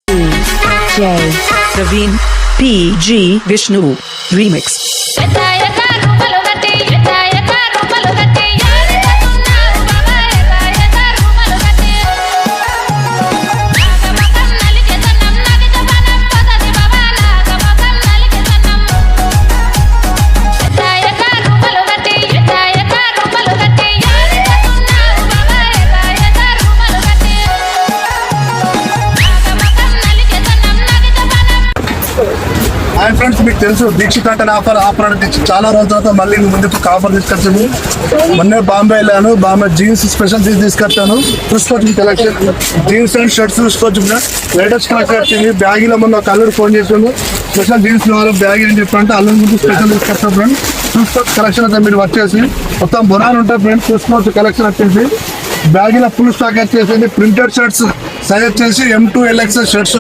J Praveen PG Vishnu Remix. Hi friends, మీకు తెలుసు దీక్షిత్ అంటే ఆఫర్ అంటే చాలా రోజుల తర్వాత మళ్ళీ ముందుకు ఆఫర్ తీసుకొచ్చింది. మొన్నే బాంబే వెళ్ళాను. బాంబే జీన్స్ స్పెషల్ జీన్స్ తీసుకొచ్చాను. చూసుకోవచ్చు కలెక్షన్ జీన్స్ అండ్ షర్ట్స్ చూసుకోవచ్చు. లేటెస్ట్ కలెక్షన్ వచ్చింది. బ్యాగీలో మొన్న ఒక అల్లుడు ఫోన్ చేసాము, స్పెషల్ జీన్స్ కావాలి బ్యాగీ అని చెప్పంటే అల్లుడు ముందు స్పెషల్ తీసుకొచ్చాం ఫ్రెండ్. చూసుకోవచ్చు కలెక్షన్ అయితే మీరు వచ్చేసి మొత్తం బొనాలు ఉంటాయి ఫ్రెండ్స్. చూసుకోవచ్చు కలెక్షన్ వచ్చేసి బ్యాగీలో ఫుల్ స్టాక్ వచ్చేసింది. ప్రింటెడ్ షర్ట్స్ సైజ్ వచ్చేసి M2 LXL షర్ట్స్